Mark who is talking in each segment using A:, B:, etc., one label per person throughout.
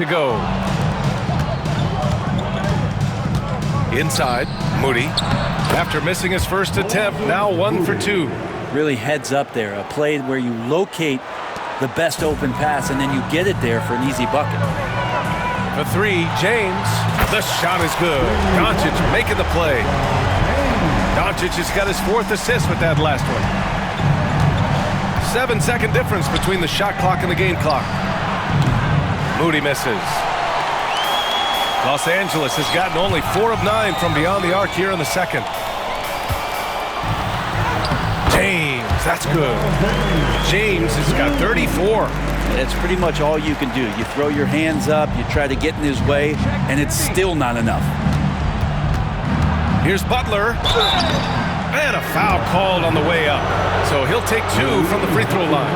A: to go. Inside, Moody. After missing his first attempt, now 1 for 2.
B: Really heads up there. A play where you locate the best open pass and then you get it there for an easy bucket.
A: For 3, James. The shot is good. Doncic making the play. Doncic has got his 4th assist with that last one. 7-second difference between the shot clock and the game clock. Moody misses. Los Angeles has gotten only 4 of 9 from beyond the arc here in the second. James, that's good. James has got 34.
B: That's pretty much all you can do. You throw your hands up, you try to get in his way, and it's still not enough.
A: Here's Butler. And a foul called on the way up. So he'll take 2 from the free throw line.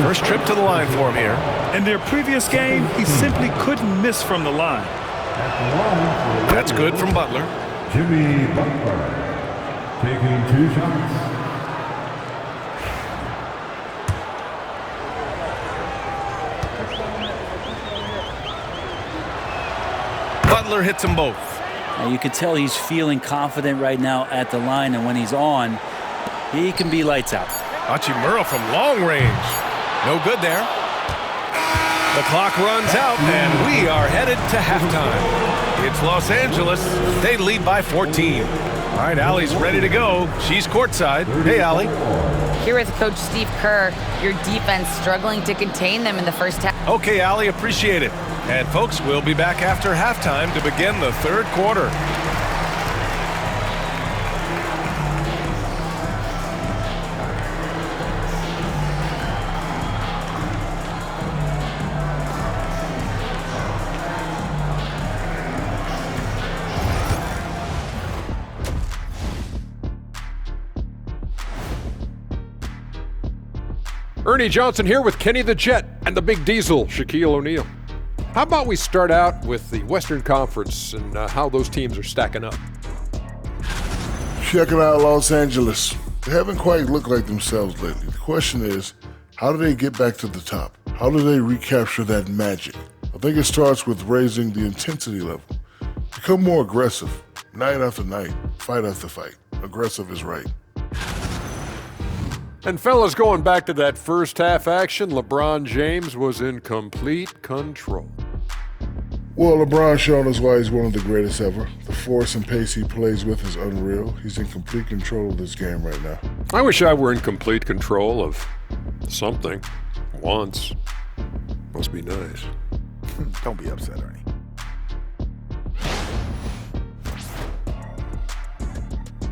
A: First trip to the line for him here.
C: In their previous game, he simply couldn't miss from the line.
A: That's good from Butler.
D: Jimmy Butler taking 2 shots.
A: Butler hits them both.
B: Now you can tell he's feeling confident right now at the line, and when he's on, he can be lights out.
A: Hachimura from long range. No good there. The clock runs out, and we are headed to halftime. It's Los Angeles. They lead by 14. All right, Allie's ready to go. She's courtside. Hey, Allie.
E: Here with Coach Steve Kerr, your defense struggling to contain them in the first half.
A: Okay, Allie, appreciate it. And folks, we'll be back after halftime to begin the third quarter.
F: Ernie Johnson here with Kenny the Jet and the Big Diesel, Shaquille O'Neal. How about we start out with the Western Conference and how those teams are stacking up?
G: Checking out Los Angeles. They haven't quite looked like themselves lately. The question is, how do they get back to the top? How do they recapture that magic? I think it starts with raising the intensity level. Become more aggressive, night after night, fight after fight. Aggressive is right.
F: And fellas, going back to that first half action, LeBron James was in complete control.
G: Well, LeBron's shown us why he's one of the greatest ever. The force and pace he plays with is unreal. He's in complete control of this game right now.
F: I wish I were in complete control of something once. Must be nice.
H: Don't be upset, Ernie.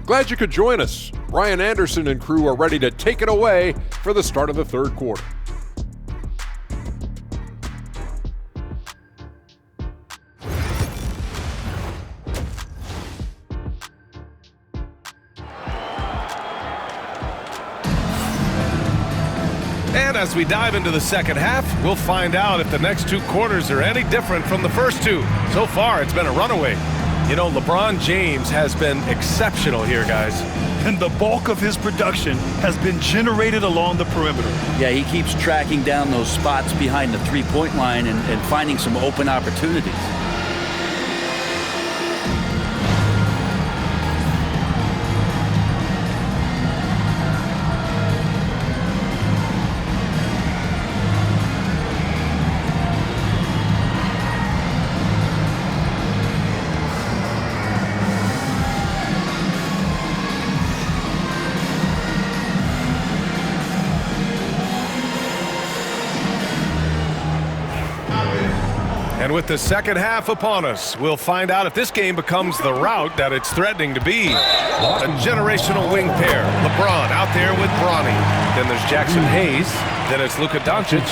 F: Glad you could join us. Ryan Anderson and crew are ready to take it away for the start of the third quarter.
A: And as we dive into the second half, we'll find out if the next 2 quarters are any different from the first 2. So far, it's been a runaway. You know, LeBron James has been exceptional here, guys.
C: And the bulk of his production has been generated along the perimeter.
B: Yeah, he keeps tracking down those spots behind the three-point line and finding some open opportunities.
A: And with the second half upon us, we'll find out if this game becomes the route that it's threatening to be. A generational wing pair. LeBron out there with Bronny. Then there's Jackson Hayes. Then it's Luka Doncic.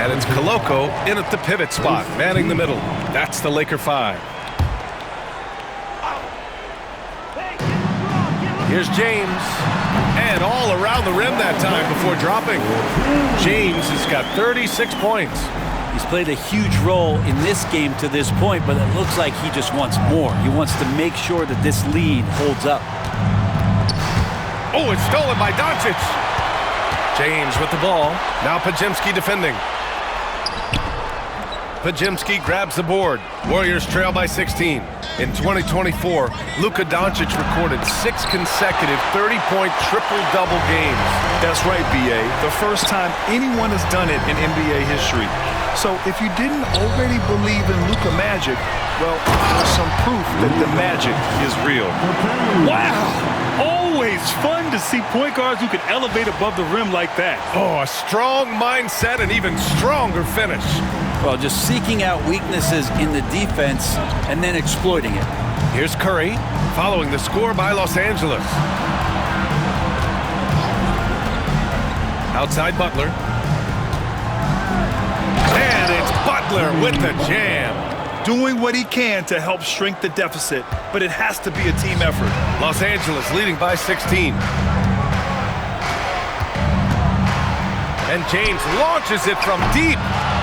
A: And it's Koloko in at the pivot spot, manning the middle. That's the Laker 5. Here's James. And all around the rim that time before dropping. James has got 36 points.
B: He's played a huge role in this game to this point, but it looks like he just wants more. He wants to make sure that this lead holds up.
A: Oh, it's stolen by Doncic. James with the ball. Now Podziemski defending. Podziemski grabs the board. Warriors trail by 16. In 2024, Luka Doncic recorded 6 consecutive 30-point triple-double games.
C: That's right, B.A. The first time anyone has done it in NBA history. So if you didn't already believe in Luka Magic, well, there's some proof that the magic is real. Wow! Always fun to see point guards who can elevate above the rim like that.
A: Oh, a strong mindset and even stronger finish.
B: Well, just seeking out weaknesses in the defense and then exploiting it.
A: Here's Curry, following the score by Los Angeles. Outside Butler. And it's Butler with the jam.
C: Doing what he can to help shrink the deficit, but it has to be a team effort.
A: Los Angeles leading by 16. And James launches it from deep.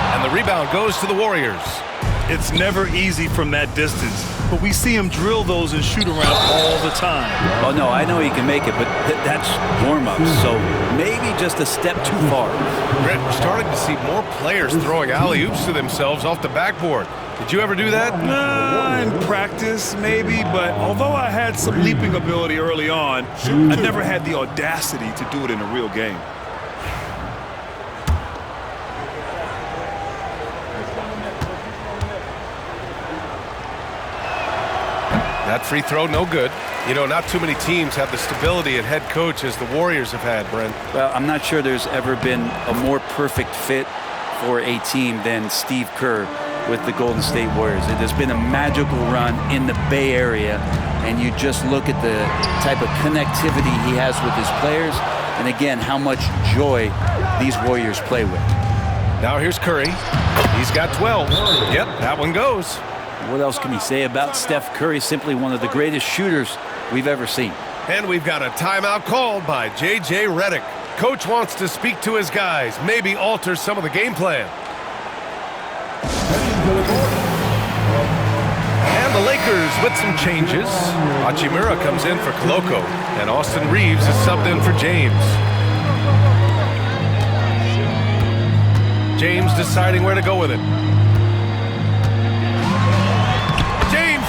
A: And the rebound goes to the Warriors.
C: It's never easy from that distance, but we see him drill those and shoot around all the time.
B: Oh, no, I know he can make it, but that's warm-up, so maybe just a step too far.
A: Brent, we're starting to see more players throwing alley-oops to themselves off the backboard. Did you ever do that?
C: In practice, maybe, but although I had some leaping ability early on, I never had the audacity to do it in a real game.
A: That free throw, no good. You know, not too many teams have the stability at head coach as the Warriors have had, Brent.
B: Well, I'm not sure there's ever been a more perfect fit for a team than Steve Kerr with the Golden State Warriors. It has been a magical run in the Bay Area, and you just look at the type of connectivity he has with his players, and again, how much joy these Warriors play with.
A: Now here's Curry. He's got 12. Yep, that one goes.
B: What else can you say about Steph Curry? Simply one of the greatest shooters we've ever seen.
A: And we've got a timeout called by J.J. Redick. Coach wants to speak to his guys, maybe alter some of the game plan. And the Lakers with some changes. Hachimura comes in for Koloko, and Austin Reeves is subbed in for James. James deciding where to go with it.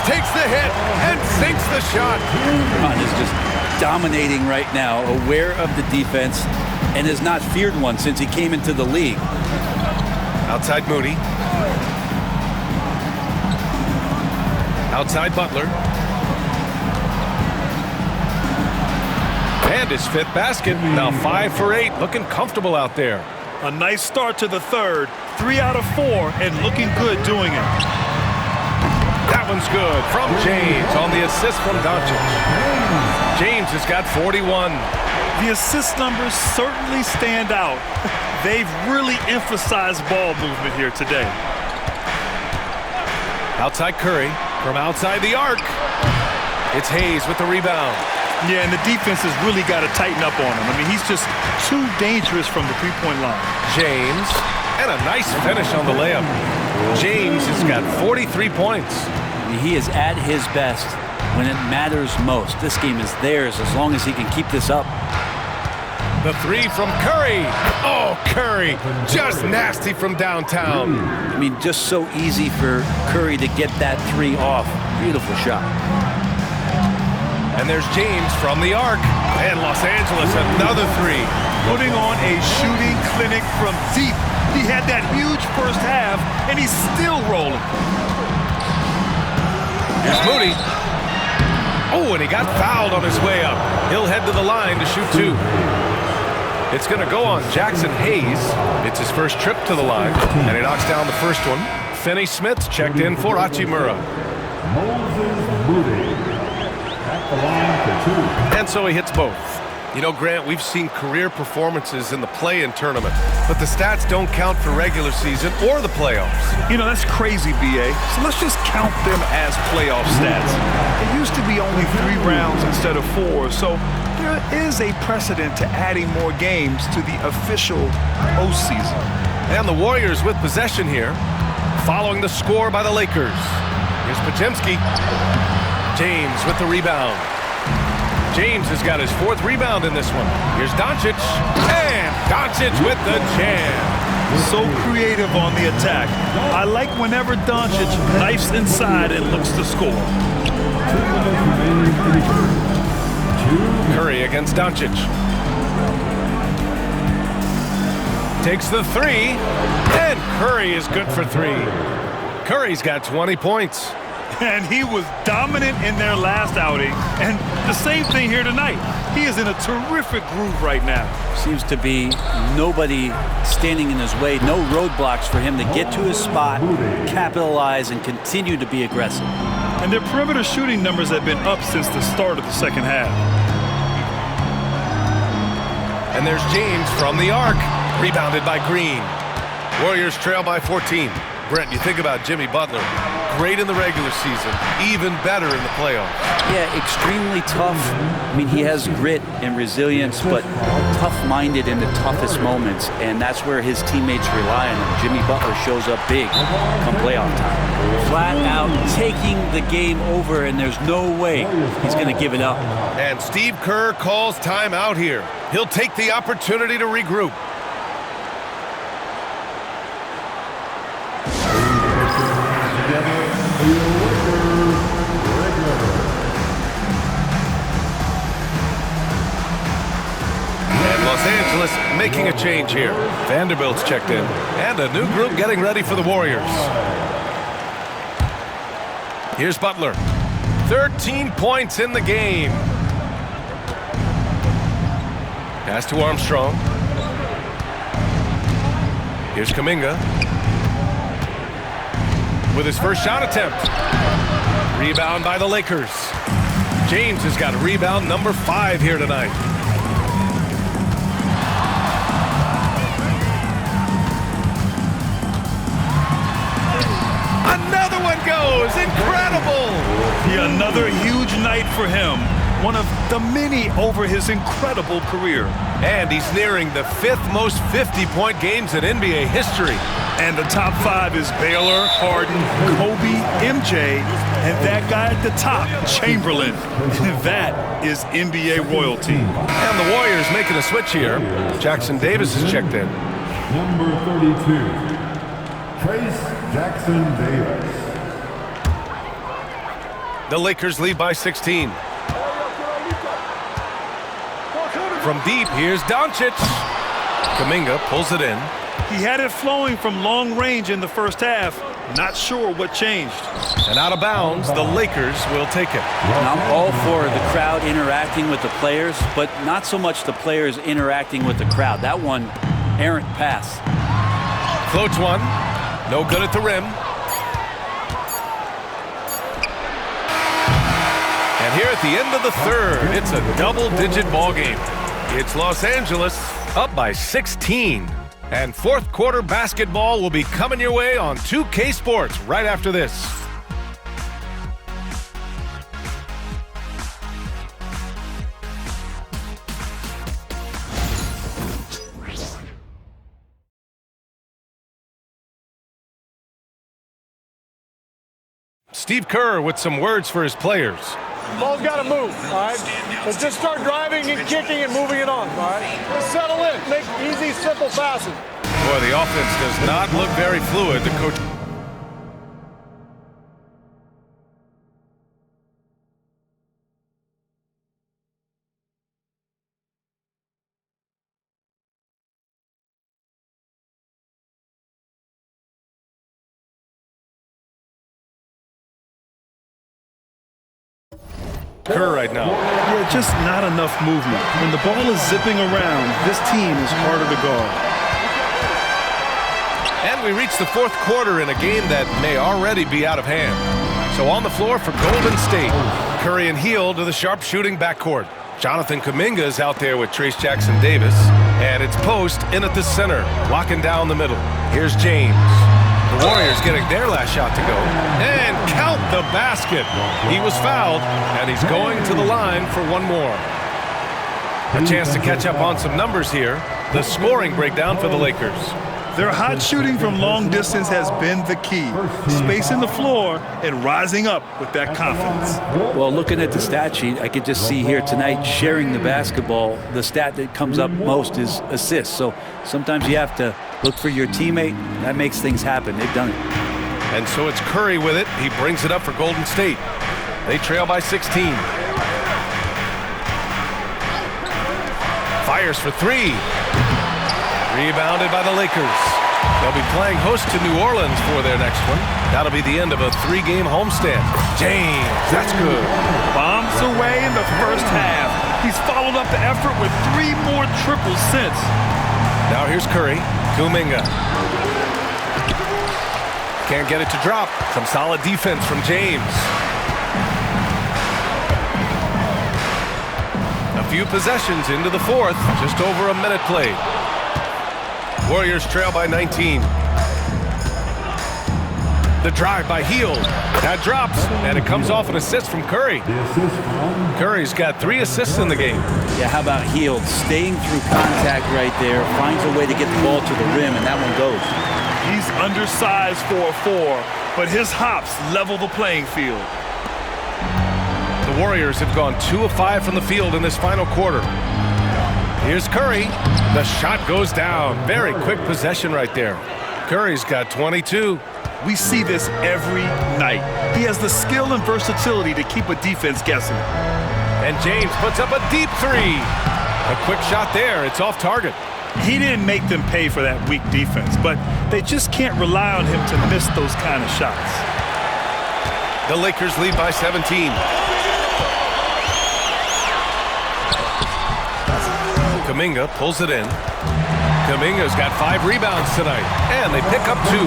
A: Takes the hit and sinks the shot.
B: LeBron is just dominating right now, aware of the defense, and has not feared one since he came into the league.
A: Outside Moody. Outside Butler. And his 5th basket. Now 5 for 8. Looking comfortable out there.
C: A nice start to the third. 3 out of 4 and looking good doing it.
A: That one's good from James on the assist from Doncic. James has got 41.
C: The assist numbers certainly stand out. They've really emphasized ball movement here today.
A: Outside Curry from outside the arc. It's Hayes with the rebound.
C: Yeah, and the defense has really got to tighten up on him. I mean, he's just too dangerous from the three-point line.
A: James, and a nice finish on the layup. James has got 43 points.
B: He is at his best when it matters most. This game is theirs as long as he can keep this up.
A: The 3 from Curry. Oh, Curry, just nasty from downtown.
B: I mean, just so easy for Curry to get that 3 off. Beautiful shot.
A: And there's James from the arc. And Los Angeles, another 3.
C: Putting on a shooting clinic from deep. He had that huge first half, and he's still rolling.
A: Here's Moody. Oh, and he got fouled on his way up. He'll head to the line to shoot 2. It's going to go on Jackson Hayes. It's his first trip to the line, and he knocks down the first one. Finney Smith's checked in for Hachimura.
D: Moses Moody at the line for 2.
A: And so he hits both. You know, Grant, we've seen career performances in the play-in tournament, but the stats don't count for regular season or the playoffs.
C: You know, that's crazy, B.A. So let's just count them as playoff stats. It used to be only 3 rounds instead of 4, so there is a precedent to adding more games to the official postseason.
A: And the Warriors with possession here, following the score by the Lakers. Here's Podziemski. James with the rebound. James has got his 4th rebound in this one. Here's Doncic. And Doncic with the jam.
C: So creative on the attack. I like whenever Doncic knifes inside and looks to score.
D: 2 minutes remaining in the game.
A: Curry against Doncic. Takes the three, and Curry is good for three. Curry's got 20 points.
C: And he was dominant in their last outing. And the same thing here tonight. He is in a terrific groove right now.
B: Seems to be nobody standing in his way, no roadblocks for him to get to his spot, capitalize, and continue to be aggressive.
C: And their perimeter shooting numbers have been up since the start of the second half.
A: And there's James from the arc. Rebounded by Green. Warriors trail by 14. Brent, you think about Jimmy Butler. Great in the regular season, even better in the playoffs.
B: Yeah, extremely tough. I mean, he has grit and resilience, but tough-minded in the toughest moments, and that's where his teammates rely on him. Jimmy Butler shows up big come playoff time. Flat out taking the game over, and there's no way he's going to give it up.
A: And Steve Kerr calls timeout here. He'll take the opportunity to regroup. Los Angeles making a change here. Vanderbilt's checked in. And a new group getting ready for the Warriors. Here's Butler. 13 points in the game. Pass to Armstrong. Here's Kuminga. With his first shot attempt. Rebound by the Lakers. James has got rebound number 5 here tonight. Another one goes! Incredible!
C: Yeah, another huge night for him. One of the many over his incredible career.
A: And he's nearing the 5th most 50-point games in NBA history.
C: And the top 5 is Baylor, Harden, Kobe, MJ, and that guy at the top, Chamberlain. That is NBA royalty.
A: And the Warriors making a switch here. Jackson Davis is checked in.
D: Number 32, Trace Jackson Davis.
A: The Lakers lead by 16. From deep, here's Doncic. Kuminga pulls it in.
C: He had it flowing from long range in the first half. Not sure what changed.
A: And out of bounds, the Lakers will take it.
B: Now, I'm all for the crowd interacting with the players, but not so much the players interacting with the crowd. That one, errant pass.
A: Floats one. No good at the rim. And here at the end of the third, it's a double-digit ball game. It's Los Angeles up by 16. And fourth quarter basketball will be coming your way on 2K Sports right after this. Steve Kerr with some words for his players.
I: Ball's got to move, all right? Let's just start driving and kicking and moving it on, all right? Just settle in. Make easy, simple passes.
A: Boy, the offense does not look very fluid. The coach. Kerr right now.
C: Yeah, just not enough movement. When the ball is zipping around, this team is harder to guard.
A: And we reach the fourth quarter in a game that may already be out of hand. So on the floor for Golden State, Curry and Hield to the sharp-shooting backcourt. Jonathan Kuminga is out there with Trace Jackson Davis. And it's Post in at the center, locking down the middle. Here's James. The Warriors getting their last shot to go. And count the basket. He was fouled, and he's going to the line for one more. A chance to catch up on some numbers here. The scoring breakdown for the Lakers.
C: Their hot shooting from long distance has been the key. Spacing the floor and rising up with that confidence.
B: Well, looking at the stat sheet, I could just see here tonight sharing the basketball. The stat that comes up most is assists. So sometimes you have to Look for your teammate. That makes things happen. They've done it.
A: And so it's Curry with it. He brings it up for Golden State. They trail by 16. Fires for three. Rebounded by the Lakers. They'll be playing host to New Orleans for their next one. That'll be the end of a 3-game homestand. James, that's good.
C: Bombs away in the first half. He's followed up the effort with 3 more triples since.
A: Now here's Curry. Kuminga. Can't get it to drop. Some solid defense from James. A few possessions into the fourth. Just over a minute played. Warriors trail by 19. The drive by Hield. That drops, and it comes off an assist from Curry. Curry's got 3 assists in the game.
B: Yeah, how about Hield? Staying through contact right there, finds a way to get the ball to the rim, and that one goes.
C: He's undersized for a 4, but his hops level the playing field.
A: The Warriors have gone 2 of 5 from the field in this final quarter. Here's Curry. The shot goes down. Very quick possession right there. Curry's got 22.
C: We see this every night. He has the skill and versatility to keep a defense guessing.
A: And James puts up a deep 3. A quick shot there. It's off target.
C: He didn't make them pay for that weak defense, but they just can't rely on him to miss those kind of shots.
A: The Lakers lead by 17. Kuminga pulls it in. Kuminga's got 5 rebounds tonight, and they pick up 2.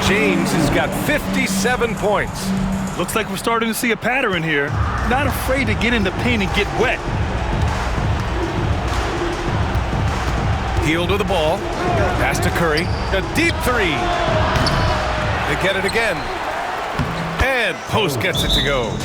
A: James has got 57 points.
C: Looks like we're starting to see a pattern here. Not afraid to get in the paint and get wet.
A: Hield with the ball. Pass to Curry. A deep 3. They get it again. And Post gets it to go.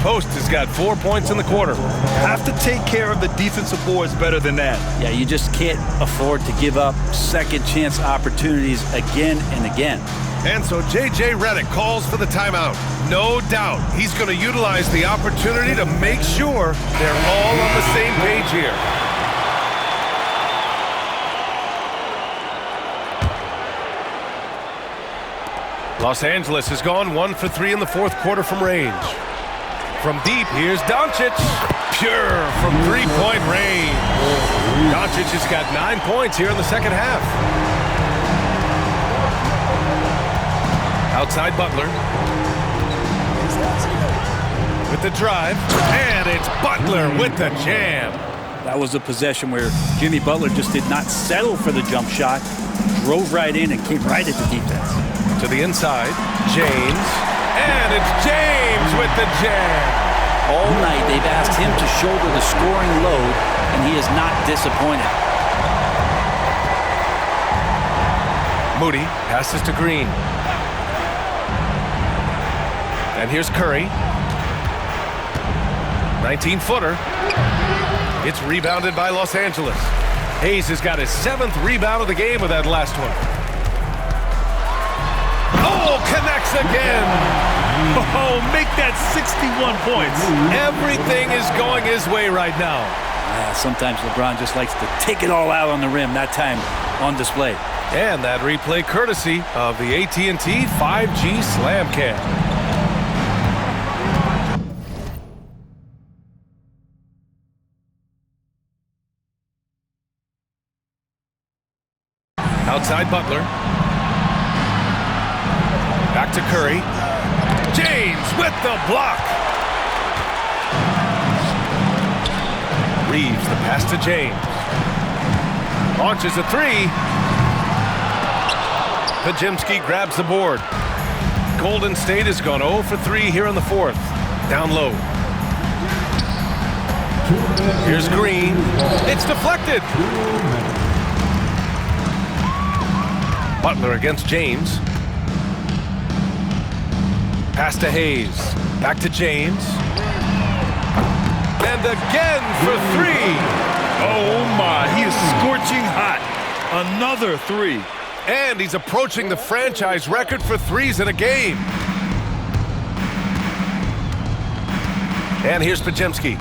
A: Post has got 4 points in the quarter.
C: Have to take care of the defensive boards better than that.
B: Yeah, you just can't afford to give up second chance opportunities again and again.
A: And so J.J. Redick calls for the timeout. No doubt he's going to utilize the opportunity to make sure they're all on the same page here. Los Angeles has gone 1 for 3 in the fourth quarter from range. From deep, here's Doncic. Pure from 3-point range. Doncic has got 9 points here in the second half. Outside Butler. With the drive. And it's Butler with the jam.
B: That was a possession where Jimmy Butler just did not settle for the jump shot. Drove right in and came right at the defense.
A: To the inside, James. And it's James with the jam.
B: All night they've asked him to shoulder the scoring load, and he is not disappointed.
A: Moody passes to Green. And here's Curry. 19-footer. It's rebounded by Los Angeles. Hayes has got his 7th rebound of the game with that last one. Oh, connects again.
C: Oh, make that 61 points.
A: Everything is going his way right now.
B: Sometimes LeBron just likes to take it all out on the rim, that time on display.
A: And that replay courtesy of the AT&T 5G Slam Cam. Outside Butler. Back to Curry. James with the block. Reeves the pass to James. Launches a 3. Podziemski grabs the board. Golden State has gone 0 for 3 here in the fourth. Down low. Here's Green. It's deflected. Butler against James. Pass to Hayes. Back to James. And again for 3.
C: Oh my, he is scorching hot. Another 3.
A: And he's approaching the franchise record for 3s in a game. And here's Podziemski.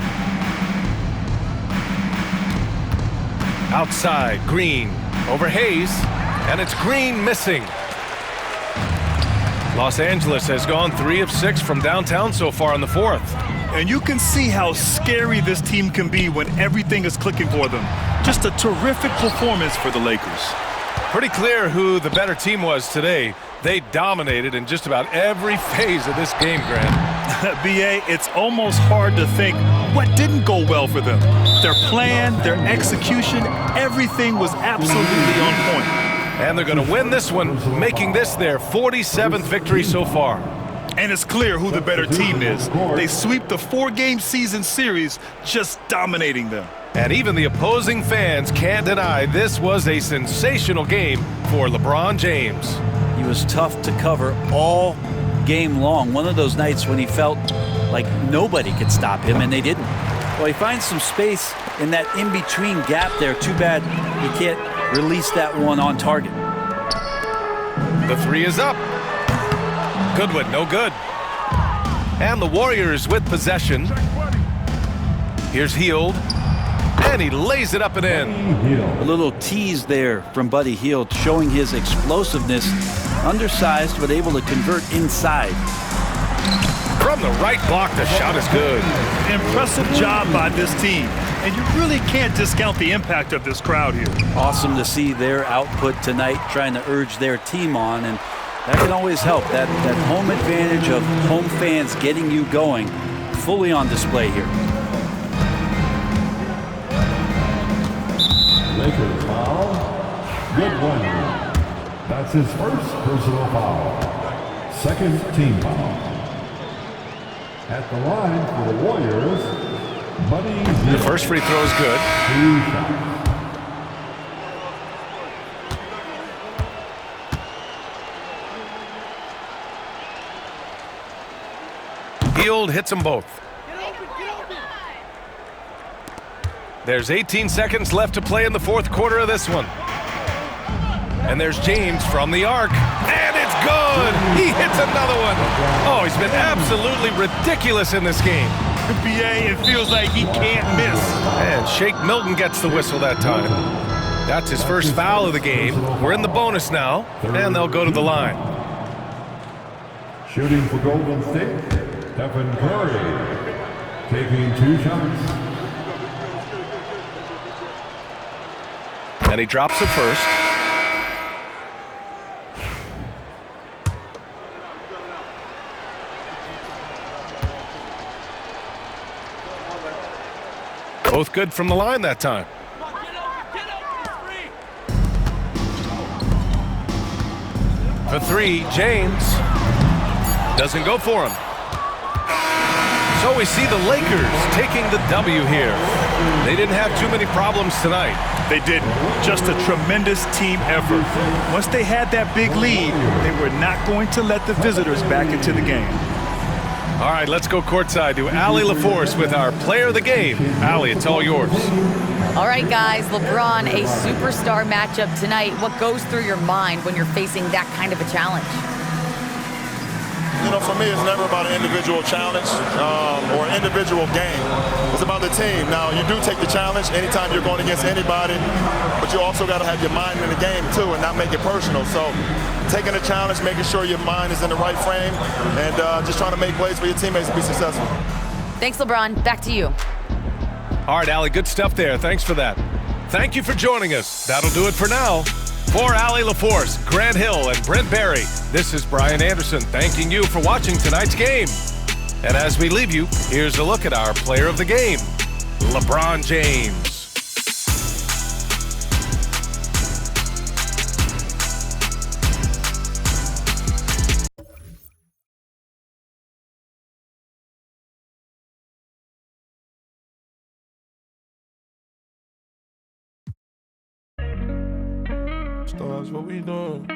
A: Outside, Green over Hayes. And it's Green missing. Los Angeles has gone 3 of 6 from downtown so far in the fourth.
C: And you can see how scary this team can be when everything is clicking for them. Just a terrific performance for the Lakers.
A: Pretty clear who the better team was today. They dominated in just about every phase of this game, Grant.
C: B.A., it's almost hard to think what didn't go well for them. Their plan, their execution, everything was absolutely on point.
A: And they're going to win this one, making this their 47th victory so far.
C: And it's clear who the better team is. They sweep the 4-game season series, just dominating them.
A: And even the opposing fans can't deny this was a sensational game for LeBron James.
B: He was tough to cover all game long. One of those nights when he felt like nobody could stop him, and they didn't. Well, he finds some space in that in-between gap there. Too bad he can't release that one on target.
A: The 3 is up. Goodwin, no good. And the Warriors with possession. Here's Hield. And he lays it up and in.
B: A little tease there from Buddy Hield, showing his explosiveness. Undersized, but able to convert inside.
A: From the right block, the shot is good.
C: Impressive job by this team. And you really can't discount the impact of this crowd here.
B: Awesome to see their output tonight, trying to urge their team on, and that can always help. That home advantage of home fans getting you going, fully on display here.
D: Lakers foul. Goodwin. That's his first personal foul. Second team foul. At the line for the Warriors, Buddy Hield.
A: The first free throw is good.
D: 2 shots.
A: Hield hits them both. There's 18 seconds left to play in the fourth quarter of this one. And there's James from the arc. And it's good! He hits another one. Oh, he's been absolutely ridiculous in this game.
C: B.A., it feels like he can't miss.
A: And Shake Milton gets the whistle that time. That's his first foul of the game. We're in the bonus now, and they'll go to the line.
D: Shooting for Golden State, Stephen Curry. Taking 2 shots.
A: And he drops it first. Both good from the line that time. For 3, James doesn't go for him. So we see the Lakers taking the W here. They didn't have too many problems tonight.
C: They didn't. Just a tremendous team effort. Once they had that big lead, they were not going to let the visitors back into the game.
A: All right, let's go courtside to Allie LaForce with our player of the game. Allie, it's all yours.
E: All right, guys, LeBron, a superstar matchup tonight. What goes through your mind when you're facing that kind of a challenge?
J: You know, for me, it's never about an individual challenge or an individual game. It's about the team. Now, you do take the challenge anytime you're going against anybody, but you also got to have your mind in the game, too, and not make it personal. So taking a challenge, making sure your mind is in the right frame, and just trying to make plays for your teammates to be successful.
E: Thanks, LeBron. Back to you.
A: All right, Allie, good stuff there. Thanks for that. Thank you for joining us. That'll do it for now. For Allie LaForce, Grant Hill, and Brent Barry, this is Brian Anderson thanking you for watching tonight's game. And as we leave you, here's a look at our player of the game, LeBron James.
K: Stars, what we doing?